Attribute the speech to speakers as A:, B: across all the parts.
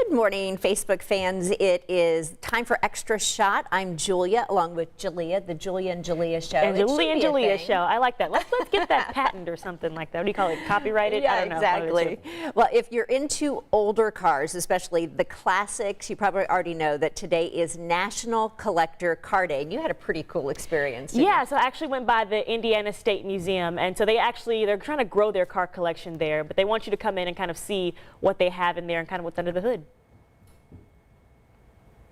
A: Good morning, Facebook fans. It is time for Extra Shot. I'm Julia, along with Julia, the Julia and Julia Show.
B: And Julia and Julia Show. I like that. Let's get that patent or something like that. What do you call it? Copyrighted?
A: Yeah,
B: I don't know.
A: exactly. Well, if you're into older cars, especially the classics, you probably already know that today is National Collector Car Day. And you had a pretty cool experience.
B: Yeah, so I actually went by the Indiana State Museum, and so they're trying to grow their car collection there, but they want you to come in and kind of see what they have in there and kind of what's under the hood.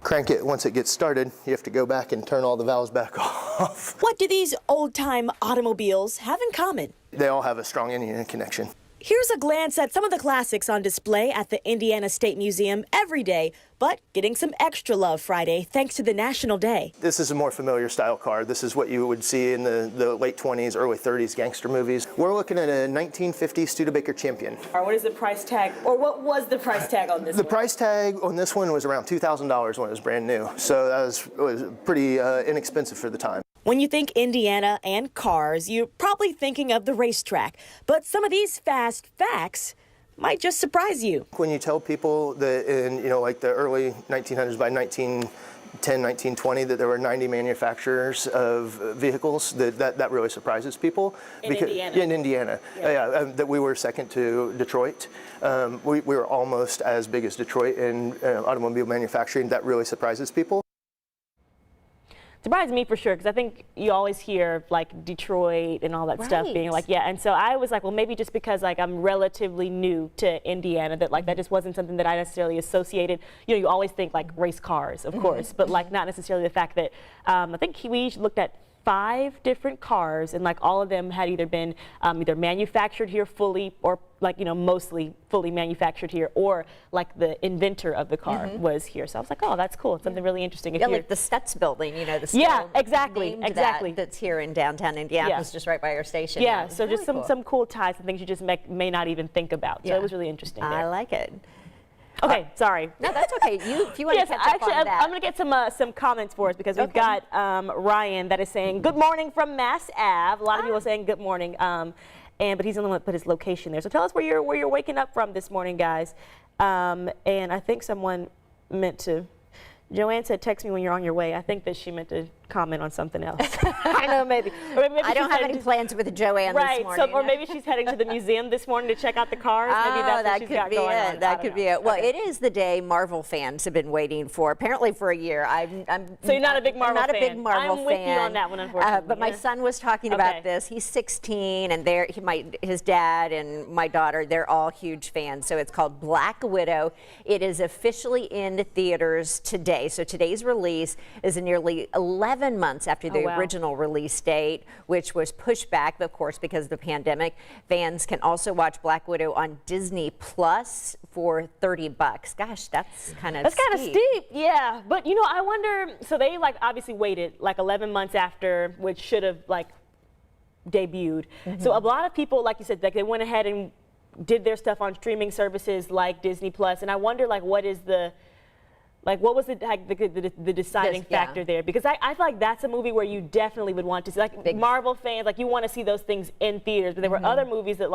C: Crank it once it gets started. You have to go back and turn all the valves back off.
D: What do these old-time automobiles have in common?
C: They all have a strong Indiana connection.
D: Here's a glance at some of the classics on display at the Indiana State Museum every day, but getting some extra love Friday thanks to the National Day.
C: This is a more familiar style car. This is what you would see in the late 20s, early 30s gangster movies. We're looking at a 1950 Studebaker Champion.
D: What is the price tag, or what was the price tag on this one?
C: The price tag on this one was around $2,000 when it was brand new, so that was pretty inexpensive for the time.
D: When you think Indiana and cars, you're probably thinking of the racetrack, but some of these fast facts might just surprise you.
C: When you tell people that in, like the early 1900s, by 1910, 1920, that there were 90 manufacturers of vehicles, that really surprises people.
D: Indiana?
C: In Indiana. Yeah. That we were second to Detroit. We were almost as big as Detroit in automobile manufacturing. That really surprises people.
B: Surprised me for sure, because I think you always hear like Detroit and all that stuff being like, yeah. And so I was like, well, maybe just because like I'm relatively new to Indiana, that like that just wasn't something that I necessarily associated. You always think like race cars, of course, but like not necessarily the fact that I think we looked at 5 different cars, and like all of them had either been either manufactured here fully, or like mostly fully manufactured here, or like the inventor of the car was here. So I was like, oh, that's cool. It's something really interesting.
A: Yeah, like the Stutz building, the
B: exactly.
A: that's here in downtown Indianapolis, just right by our station.
B: Yeah, so just some cool ties and things you just may not even think about. So it was really interesting.
A: I like it.
B: Okay, sorry.
A: No, that's okay. If you want to catch up on that.
B: I'm going to get some comments for us, because we've got Ryan that is saying, good morning from Mass Ave. A lot of people are saying good morning, but he's the only one that put his location there. So tell us where you're waking up from this morning, guys. And I think someone meant to, Joanne said, text me when you're on your way. I think that she meant to comment on something else. I know, maybe. Or maybe
A: I don't have any plans with Joanne this morning.
B: Or maybe she's heading to the museum this morning to check out the cars. Maybe that's what she's got going on.
A: That could be it. Well, it is the day Marvel fans have been waiting for, apparently for a year.
B: So you're not a big Marvel fan?
A: I'm not a big Marvel fan.
B: I'm with you on that one, unfortunately.
A: But my son was talking about this. He's 16, and his dad and my daughter, they're all huge fans. So it's called Black Widow. It is officially in theaters today. So today's release is nearly 11 months after the original release date, which was pushed back, of course, because of the pandemic. Fans can also watch Black Widow on Disney Plus for $30. Gosh, that's kind of
B: steep. Yeah, but I wonder. So they obviously waited 11 months after, which should have debuted. So a lot of people, like you said, they went ahead and did their stuff on streaming services like Disney Plus, and I wonder what is the what was the deciding factor there? Because I feel like that's a movie where you definitely would want to see, Marvel fans, you want to see those things in theaters. But there were other movies that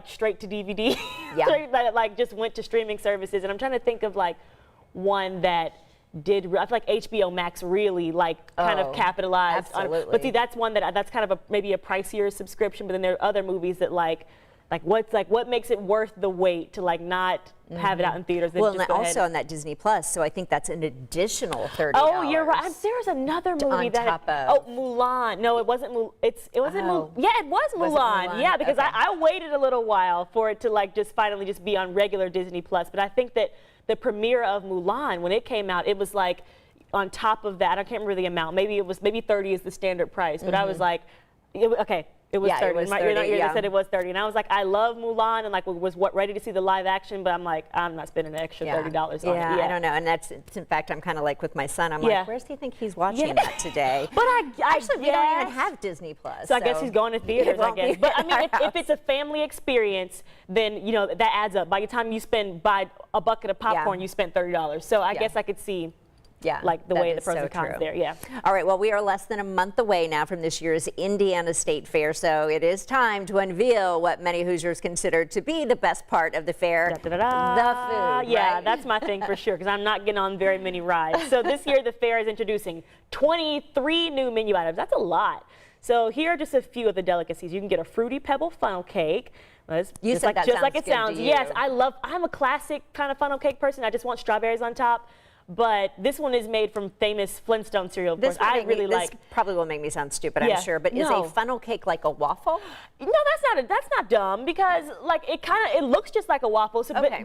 B: straight to DVD, that just went to streaming services. And I'm trying to think of one that did. I feel like HBO Max really kind of capitalized on it. But see, that's one that's kind of maybe a pricier subscription. But then there are other movies that what makes it worth the wait to not have it out in theaters?
A: Well, and also on that Disney Plus, so I think that's an additional $30.
B: Oh, you're right. There was another movie Mulan. No, it wasn't. It wasn't. Yeah, it was Mulan. Yeah, because I waited a little while for it to just finally just be on regular Disney Plus. But I think that the premiere of Mulan, when it came out, it was on top of that. I can't remember the amount. Maybe 30 is the standard price. But I was okay. It was 30. It was 30. They said it was 30, and I was like, I love Mulan, and was ready to see the live action, but I'm like, I'm not spending an extra $30 on it.
A: Yeah, I don't know, and that's in fact, I'm kind of with my son. I'm like, where does he think he's watching that today?
B: But
A: actually, we don't even have Disney Plus.
B: So I guess he's going to theaters. I guess. But I mean, if it's a family experience, then that adds up. By the time you buy a bucket of popcorn, you spent $30. So I guess I could see
A: Yeah,
B: like the
A: that
B: way the
A: is
B: pros
A: so
B: and cons
A: true.
B: there. Yeah.
A: All right, well, we are less than a month away now from this year's Indiana State Fair, so it is time to unveil what many Hoosiers consider to be the best part of the fair, the food.
B: Yeah,
A: right?
B: that's my thing for sure, because I'm not getting on very many rides. So this year the fair is introducing 23 new menu items. That's a lot. So here are just a few of the delicacies. You can get a fruity pebble funnel cake.
A: You said that
B: just like
A: sounds
B: it
A: good
B: sounds.
A: to you.
B: Yes, I'm a classic kind of funnel cake person. I just want strawberries on top. But this one is made from famous Flintstone cereal. Of course, I really like.
A: This probably will make me sound stupid,
B: Yeah.
A: I'm sure. But is a funnel cake like a waffle?
B: No, that's not dumb, because like it looks just like a waffle. So,
A: Okay.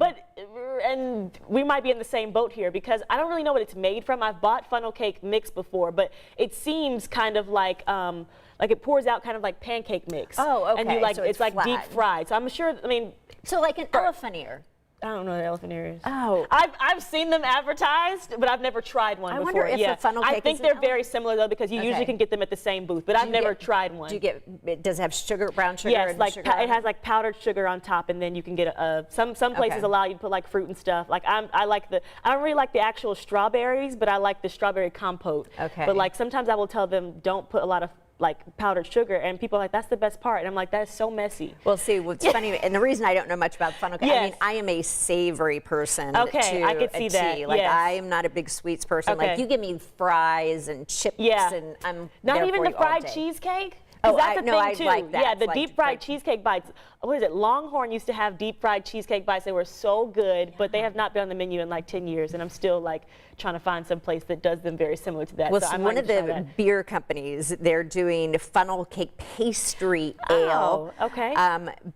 B: and we might be in the same boat here, because I don't really know what it's made from. I've bought funnel cake mix before, but it seems kind of like it pours out kind of like pancake mix.
A: Oh, okay.
B: And you like
A: So
B: it's like
A: flat.
B: deep fried. So I'm sure. I mean,
A: So like an elephant ear.
B: I don't know what elephant ear is.
A: Oh.
B: I've seen them advertised, but I've never tried one
A: I
B: before.
A: wonder if
B: yeah.
A: a funnel cake
B: I think
A: is
B: they're
A: an
B: very similar though, because you usually
A: Okay.
B: can get them at the same booth, but I've never tried one.
A: Do you get? Does it have sugar, brown sugar?
B: Yes,
A: and
B: like
A: sugar
B: it has like powdered sugar on top, and then you can get some places
A: Okay.
B: allow you to put like fruit and stuff. Like I don't really like the actual strawberries, but I like the strawberry compote.
A: Okay.
B: But like sometimes I will tell them don't put a lot of like powdered sugar, and people are like, that's the best part, and I'm like, that is so messy.
A: Well, see, what's funny, and the reason I don't know much about funnel cake, I mean,
B: Yes.
A: I am a savory person.
B: Okay,
A: to
B: I could
A: a
B: see that,
A: T. Like,
B: yes.
A: I am not a big sweets person. Like,
B: Okay.
A: you give me fries and chips,
B: Yeah.
A: and I'm
B: Not
A: there
B: even
A: for
B: the
A: you all
B: fried
A: day.
B: cheesecake?
A: Oh,
B: 'Cause that's
A: I-
B: the
A: no,
B: thing
A: I
B: too.
A: like that.
B: Yeah, the
A: Like
B: deep fried
A: fried-
B: cheesecake bites. What is it? Longhorn used to have deep fried cheesecake bites. They were so good, but they have not been on the menu in like 10 years, and I'm still like trying to find some place that does them very similar to that.
A: Well,
B: so
A: so
B: I
A: one
B: might
A: of
B: try
A: the
B: that.
A: beer companies, they're doing funnel cake pastry ale.
B: Oh, okay.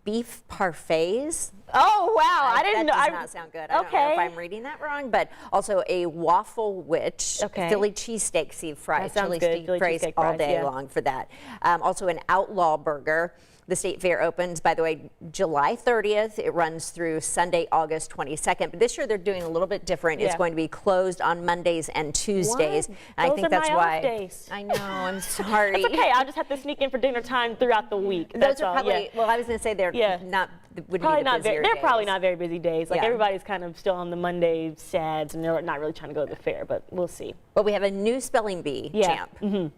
A: Beef parfaits.
B: Oh wow! I didn't know.
A: That does not sound good. I don't know if I'm reading that wrong, but also a waffle witch,
B: Okay.
A: Philly cheesesteak seed fries,
B: That sounds
A: chili
B: good.
A: steak
B: Philly
A: fries
B: cheesesteak
A: all
B: fries,
A: day
B: yeah.
A: long for that. Also an outlaw burger. The State Fair opens, by the way, July 30th. It runs through Sunday, August 22nd. But this year they're doing a little bit different. It's
B: Yeah.
A: going to be closed on Mondays and Tuesdays.
B: What?
A: And I
B: Those
A: think
B: are
A: that's
B: my
A: why.
B: off days.
A: I know. I'm sorry.
B: It's okay. I'll just have to sneak in for dinner time throughout the week.
A: Those
B: That's
A: are
B: all,
A: probably.
B: yeah.
A: Well, I was going to say they're
B: Yeah.
A: not. Would
B: Probably
A: be the
B: not very.
A: busier
B: They're probably
A: days.
B: not very busy days. Like
A: Yeah.
B: everybody's kind of still on the Monday sads, and they're not really trying to go to the fair. But we'll see.
A: But we have a new spelling bee champ.
E: Maria.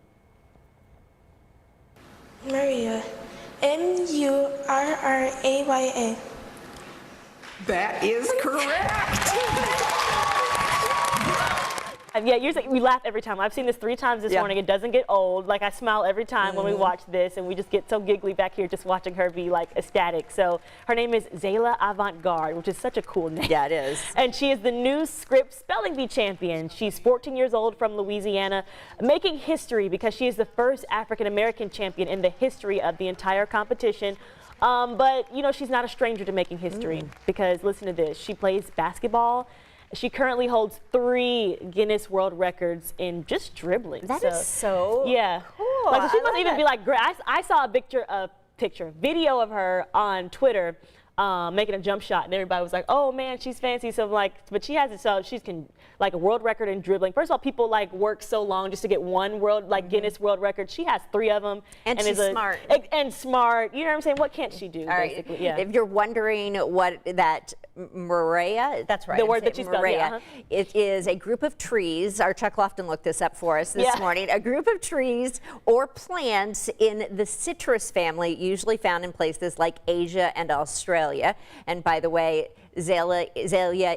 E: Murraya.
F: That is correct.
B: Yeah, usually we laugh every time. I've seen this 3 times this
A: Yeah.
B: morning. It doesn't get old. Like I smile every time when we watch this, and we just get so giggly back here just watching her be like ecstatic. So her name is Zayla Avant-Garde, which is such a cool name.
A: Yeah, it is.
B: And she is the new Scripps Spelling Bee champion. She's 14 years old from Louisiana, making history because she is the first African-American champion in the history of the entire competition. But, you know, she's not a stranger to making history because, listen to this, she plays basketball. She currently holds 3 Guinness World Records in just dribbling.
A: That is so
B: yeah.
A: cool.
B: Like, she
A: I
B: must
A: love
B: even
A: it.
B: be like, I saw a video of her on Twitter making a jump shot, and everybody was like, oh man, she's fancy. So I'm like, but she has it, so she can like a world record in dribbling. First of all, people like work so long just to get one Guinness World Record. She has 3 of them.
A: And she's smart.
B: And smart. You know what I'm saying? What can't she do,
A: All right.
B: basically? Yeah.
A: If you're wondering what that Maria, that's right.
B: The
A: I'm
B: word
A: saying
B: that you spelled,
A: Maria,
B: yeah,
A: it is a group of trees. Our Chuck Lofton looked this up for us this
B: Yeah.
A: morning. A group of trees or plants in the citrus family, usually found in places like Asia and Australia. And by the way, Zayla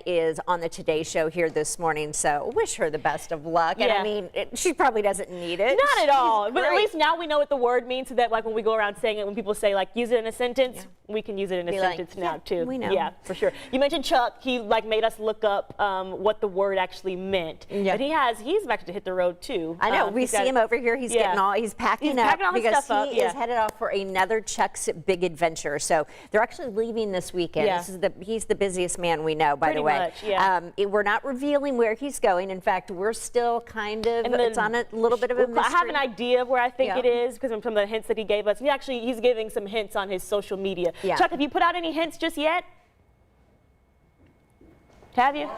A: is on the Today Show here this morning, so wish her the best of luck. And I
B: Yeah.
A: mean, she probably doesn't need it.
B: Not at all.
A: She's
B: But at
A: great.
B: least now we know what the word means, so that like when we go around saying it, when people say like use it in a sentence, we can use it in a
A: Be like,
B: sentence
A: yeah,
B: now too.
A: we know.
B: Yeah, for sure. You mentioned Chuck. He like made us look up what the word actually meant.
A: Yeah.
B: But he's about to hit the road too.
A: I know. We
B: He's
A: see
B: got-
A: him over here. He's
B: Yeah.
A: getting all. He's packing
B: He's
A: up
B: packing all his
A: because
B: stuff up,
A: he is
B: yeah.
A: headed off for another Chuck's Big Adventure. So they're actually leaving this weekend.
B: Yeah.
A: He's the busiest man we know, by
B: Pretty
A: the way.
B: much, yeah.
A: We're not revealing where he's going. In fact, we're still kind of.
B: And then
A: It's on a little bit of a mystery.
B: I have an idea of where I think
A: Yeah.
B: it is because from the hints that he gave us. He's giving some hints on his social media.
A: Yeah.
B: Chuck, have you put out any hints just yet? Have you?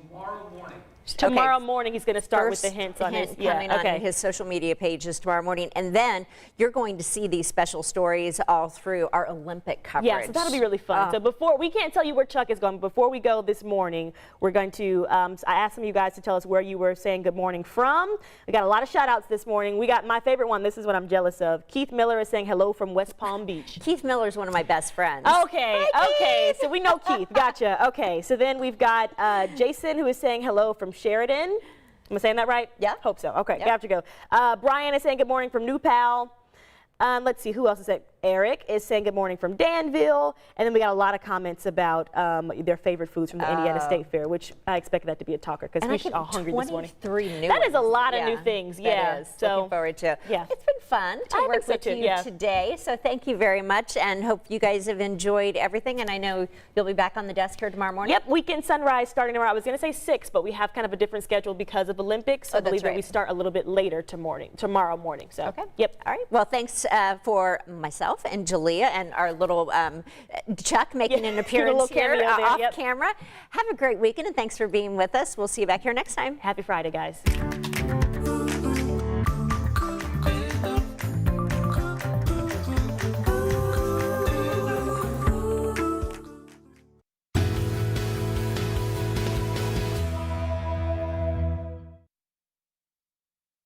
G: Tomorrow morning.
B: Tomorrow morning, he's going to start with the hints on
A: hint
B: his. Yeah,
A: coming on his social media pages tomorrow morning, and then you're going to see these special stories all through our Olympic coverage.
B: Yeah, so that'll be really fun. So before we can't tell you where Chuck is going, before we go this morning, we're going to. I asked some of you guys to tell us where you were saying good morning from. We got a lot of shout outs this morning. We got my favorite one. This is what I'm jealous of. Keith Miller is saying hello from West Palm Beach.
A: Keith Miller is one of my best friends.
B: Okay, okay, so we know Keith. Gotcha. Okay, so then we've got Jason who is saying hello from Sheridan. Am I saying that right?
A: Yeah.
B: Hope so. Okay,
A: Yep.
B: gotcha. Go. Brian is saying good morning from New Pal. Let's see, who else is saying? Eric is saying good morning from Danville. And then we got a lot of comments about their favorite foods from the Indiana State Fair, which I expected that to be a talker because we are hungry this morning.
A: 23 new
B: That is a
A: ones.
B: lot of new things. Yeah.
A: That is.
B: So,
A: looking forward to.
B: yeah.
A: It's been fun to
B: I
A: work
B: think so
A: with
B: too,
A: you
B: yeah.
A: today. So thank you very much, and hope you guys have enjoyed everything. And I know you'll be back on the desk here tomorrow morning.
B: Yep, weekend sunrise starting tomorrow. I was going to say 6, but we have kind of a different schedule because of Olympics. So I
A: that's
B: believe that
A: right.
B: we start a little bit later tomorrow morning. So,
A: Okay.
B: Yep.
A: All right. Well, thanks for myself and Jalea and our little Chuck making an
B: Your
A: appearance
B: little
A: here
B: cameo there,
A: off
B: yep.
A: camera. Have a great weekend, and thanks for being with us. We'll see you back here next time.
B: Happy Friday, guys.